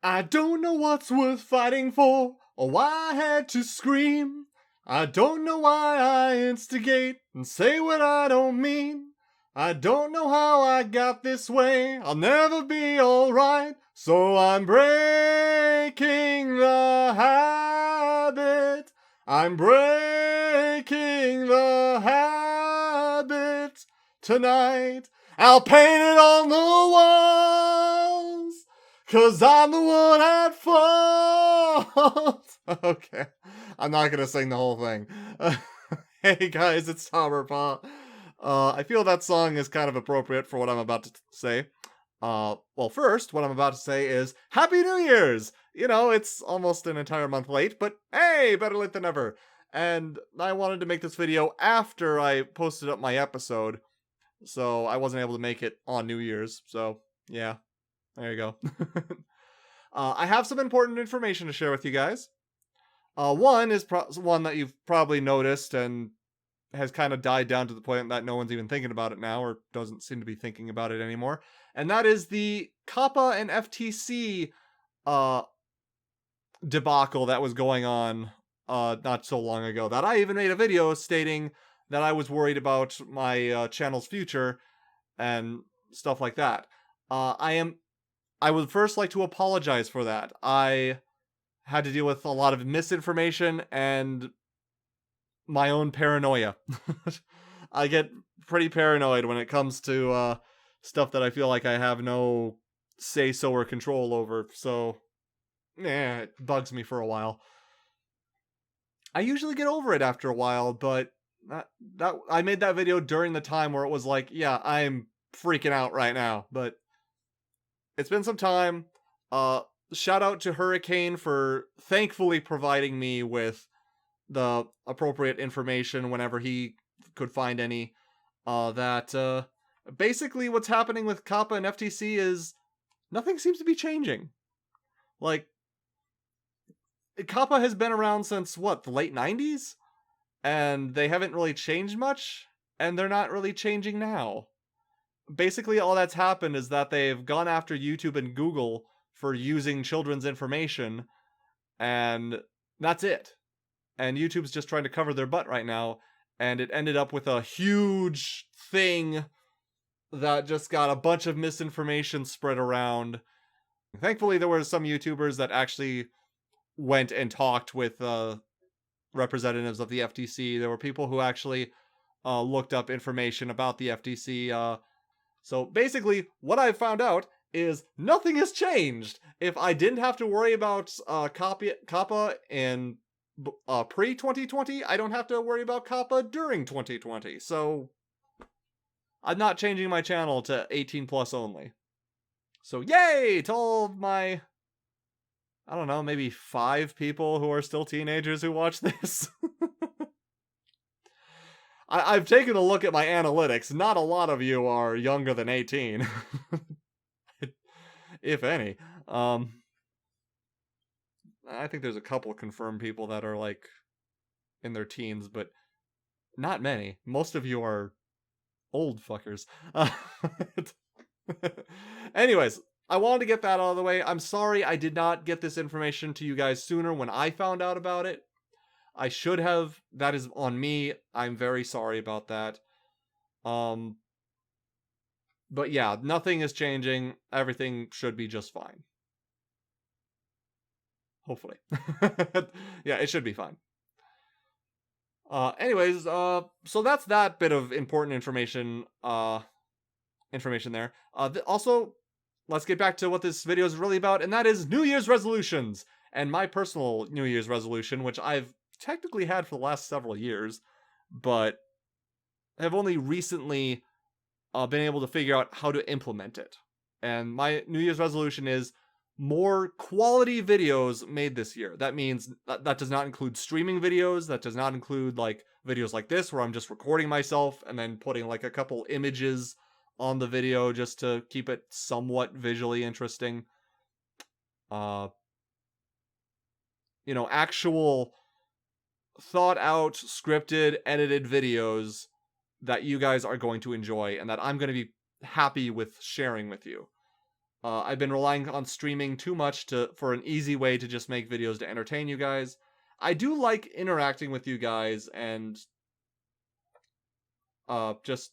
I don't know what's worth fighting for, or why I had to scream. I don't know why I instigate and say what I don't mean. I don't know how I got this way, I'll never be alright. So I'm breaking the habit. I'm breaking the habit tonight. I'll paint it on the walls, 'cause I'm the one at fault. Okay, I'm not gonna sing the whole thing. Hey guys, it's Tomerpaw. I feel that song is kind of appropriate for what I'm about to say. Well, first, what I'm about to say is Happy New Year's! You know, it's almost an entire month late, but hey, better late than never. And I wanted to make this video after I posted up my episode, so I wasn't able to make it on New Year's, so yeah, there you go. I have some important information to share with you guys. One is one that you've probably noticed and has kind of died down to the point that no one's even thinking about it now, or doesn't seem to be thinking about it anymore. And that is the Coppa and FTC debacle that was going on not so long ago. That I even made a video stating that I was worried about my channel's future and stuff like that. I would first like to apologize for that. I had to deal with a lot of misinformation and my own paranoia. I get pretty paranoid when it comes to stuff that I feel like I have no say-so or control over, so it bugs me for a while. I usually get over it after a while, but that I made that video during the time where it was like, yeah, I'm freaking out right now, but it's been some time. Shout out to Hurricane for thankfully providing me with the appropriate information whenever he could find any. Basically what's happening with Coppa and FTC is nothing seems to be changing. Like, Coppa has been around since, what, the late 90s? And they haven't really changed much, and they're not really changing now. Basically, all that's happened is that they've gone after YouTube and Google for using children's information, and that's it. And YouTube's just trying to cover their butt right now, and it ended up with a huge thing that just got a bunch of misinformation spread around. Thankfully, there were some YouTubers that actually went and talked with representatives of the FTC. There were people who actually looked up information about the FTC. So basically, what I found out is nothing has changed. If I didn't have to worry about Coppa in pre-2020, I don't have to worry about Coppa during 2020. So I'm not changing my channel to 18 plus only. So yay to all of my, I don't know, maybe 5 people who are still teenagers who watch this. I've taken a look at my analytics. Not a lot of you are younger than 18. If any. I think there's a couple confirmed people that are like in their teens, but not many. Most of you are old fuckers. Anyways, I wanted to get that out of the way. I'm sorry I did not get this information to you guys sooner when I found out about it. I should have. That is on me. I'm very sorry about that. But yeah, nothing is changing. Everything should be just fine. Hopefully. Yeah, it should be fine. Anyways, so that's that bit of important information there. Also, let's get back to what this video is really about, and that is New Year's resolutions. And my personal New Year's resolution, which I've technically had for the last several years, but have only recently been able to figure out how to implement it. And my New Year's resolution is more quality videos made this year. That means that does not include streaming videos. That does not include like videos like this where I'm just recording myself and then putting like a couple images on the video just to keep it somewhat visually interesting. Actual thought out, scripted, edited videos that you guys are going to enjoy and that I'm going to be happy with sharing with you. I've been relying on streaming too much for an easy way to just make videos to entertain you guys. I do like interacting with you guys and just,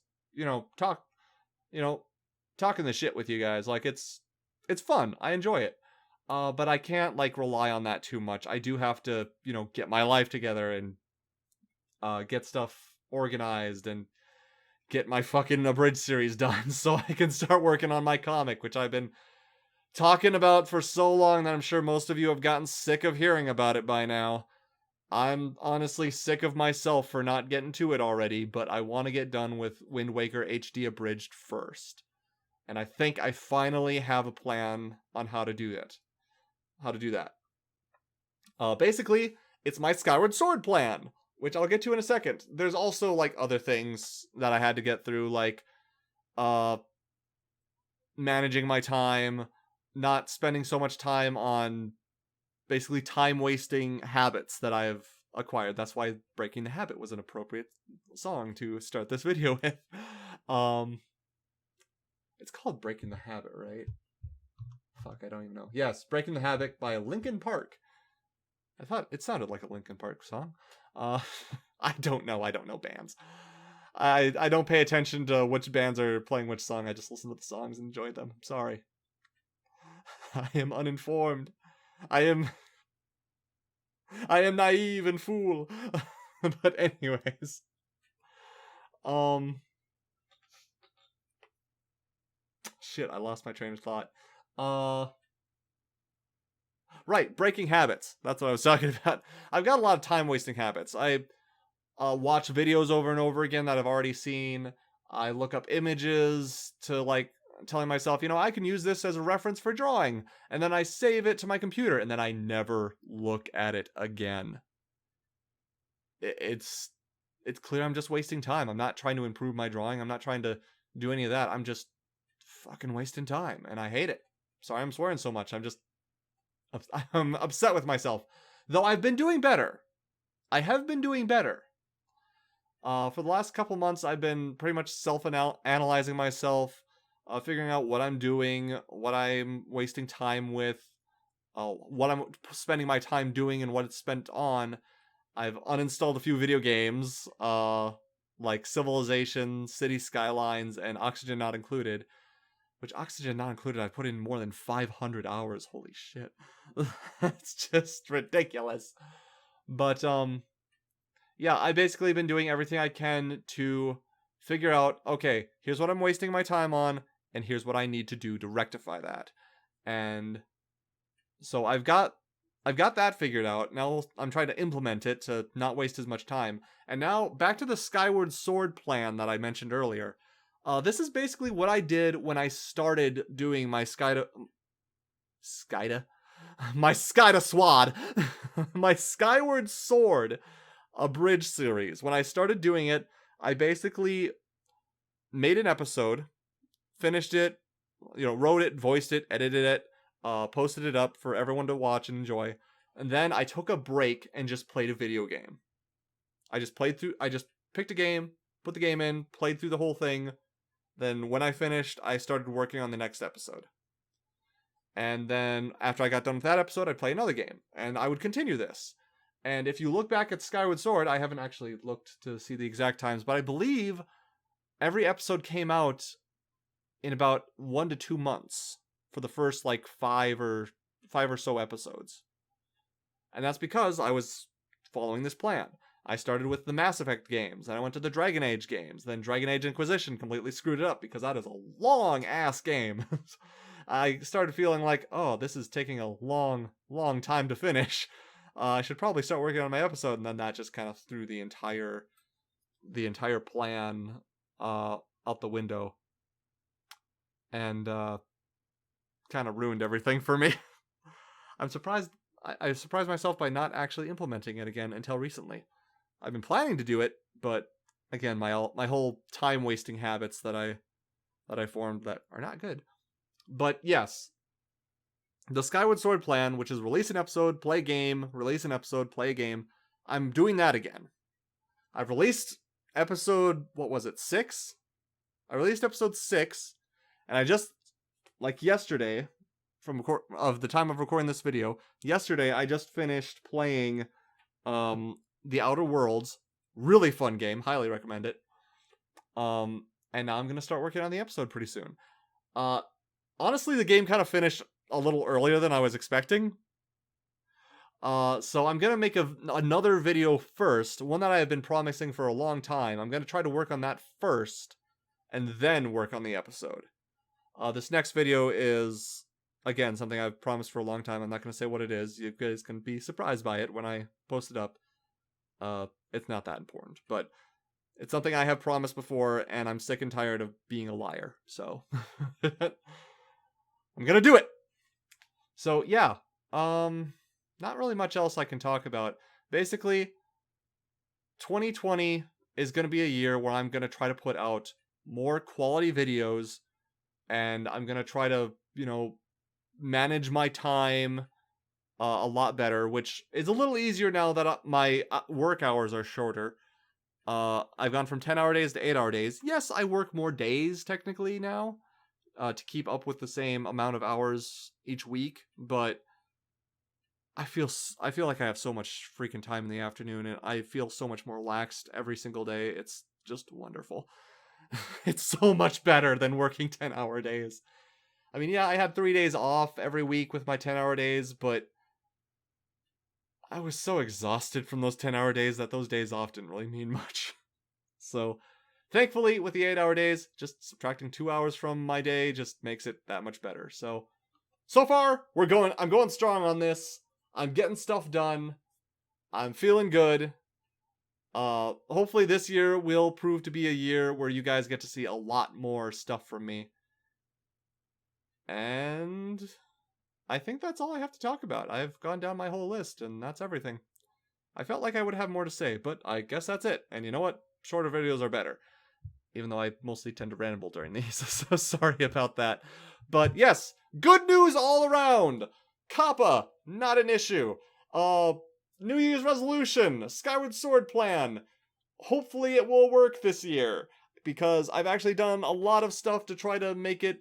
talk, you know, talking the shit with you guys. Like it's fun. I enjoy it. But I can't like rely on that too much. I do have to, get my life together and get stuff organized and get my fucking abridged series done so I can start working on my comic, which I've been talking about for so long that I'm sure most of you have gotten sick of hearing about it by now. I'm honestly sick of myself for not getting to it already, but I want to get done with Wind Waker HD Abridged first. And I think I finally have a plan on how to do it. How to do that. Basically, it's my Skyward Sword plan, which I'll get to in a second. There's also like other things that I had to get through, like managing my time, not spending so much time on basically time-wasting habits that I've acquired. That's why Breaking the Habit was an appropriate song to start this video with. It's called Breaking the Habit, right? Fuck, I don't even know. Yes, Breaking the Habit by Linkin Park. I thought it sounded like a Linkin Park song. I don't know bands. I don't pay attention to which bands are playing which song. I just listen to the songs and enjoy them. I'm sorry. I am uninformed. I am naive and fool. But anyways. Shit, I lost my train of thought. Right, breaking habits. That's what I was talking about. I've got a lot of time-wasting habits. I watch videos over and over again that I've already seen. I look up images to, like, telling myself, I can use this as a reference for drawing. And then I save it to my computer, and then I never look at it again. It's clear I'm just wasting time. I'm not trying to improve my drawing. I'm not trying to do any of that. I'm just fucking wasting time, and I hate it. Sorry I'm swearing so much. I'm upset with myself. Though I've been doing better. I have been doing better. For the last couple months, I've been pretty much self-analyzing myself, figuring out what I'm doing, what I'm wasting time with, what I'm spending my time doing and what it's spent on. I've uninstalled a few video games, like Civilization, City Skylines, and Oxygen Not Included. Which, Oxygen Not Included, I put in more than 500 hours. Holy shit. That's just ridiculous. But, yeah, I've basically been doing everything I can to figure out, okay, here's what I'm wasting my time on, and here's what I need to do to rectify that. And so I've got that figured out. Now I'm trying to implement it to not waste as much time. And now, back to the Skyward Sword plan that I mentioned earlier. This is basically what I did when I started doing my my Skyward Sword Abridged series. When I started doing it, I basically made an episode, finished it, wrote it, voiced it, edited it, posted it up for everyone to watch and enjoy, and then I took a break and just played a video game. I just picked a game, put the game in, played through the whole thing. Then when I finished, I started working on the next episode. And then after I got done with that episode, I'd play another game. And I would continue this. And if you look back at Skyward Sword, I haven't actually looked to see the exact times, but I believe every episode came out in about 1 to 2 months for the first like five or so episodes. And that's because I was following this plan. I started with the Mass Effect games, then I went to the Dragon Age games, then Dragon Age Inquisition completely screwed it up because that is a long-ass game. I started feeling like, oh, this is taking a long time to finish. I should probably start working on my episode, and then that just kind of threw the entire plan out the window. And kind of ruined everything for me. I'm surprised. I surprised myself by not actually implementing it again until recently. I've been planning to do it, but again, my whole time-wasting habits that I formed that are not good. But yes, the Skyward Sword plan, which is release an episode, play a game, release an episode, play a game, I'm doing that again. I've released episode, 6? I released episode 6, and I just like yesterday, of the time of recording this video, yesterday I just finished playing The Outer Worlds. Really fun game, highly recommend it. And now I'm gonna start working on the episode pretty soon. Honestly, the game kind of finished a little earlier than I was expecting. So I'm gonna make another video first, one that I have been promising for a long time. I'm gonna try to work on that first, and then work on the episode. This next video is, again, something I've promised for a long time. I'm not gonna say what it is. You guys can be surprised by it when I post it up. It's not that important, but it's something I have promised before, and I'm sick and tired of being a liar, so I'm gonna do it! So, yeah, not really much else I can talk about. Basically, 2020 is gonna be a year where I'm gonna try to put out more quality videos, and I'm gonna try to, manage my time a lot better, which is a little easier now that my work hours are shorter. I've gone from 10-hour days to 8-hour days. Yes, I work more days technically now to keep up with the same amount of hours each week, but I feel like I have so much freaking time in the afternoon, and I feel so much more relaxed every single day. It's just wonderful. It's so much better than working 10-hour days. I mean, yeah, I had 3 days off every week with my 10-hour days, but I was so exhausted from those 10-hour days that those days off didn't really mean much. So, thankfully, with the 8-hour days, just subtracting 2 hours from my day just makes it that much better. So far, I'm going strong on this. I'm getting stuff done. I'm feeling good. Hopefully this year will prove to be a year where you guys get to see a lot more stuff from me. And I think that's all I have to talk about. I've gone down my whole list, and that's everything. I felt like I would have more to say, but I guess that's it. And you know what? Shorter videos are better. Even though I mostly tend to ramble during these, so sorry about that. But yes, good news all around! Coppa, not an issue. New Year's resolution, Skyward Sword plan. Hopefully it will work this year, because I've actually done a lot of stuff to try to make it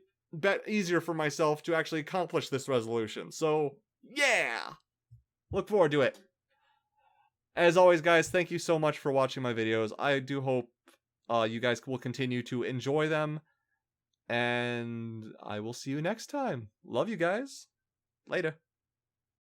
easier for myself to actually accomplish this resolution. So, yeah! Look forward to it. As always, guys, thank you so much for watching my videos. I do hope you guys will continue to enjoy them. And I will see you next time. Love you guys. Later.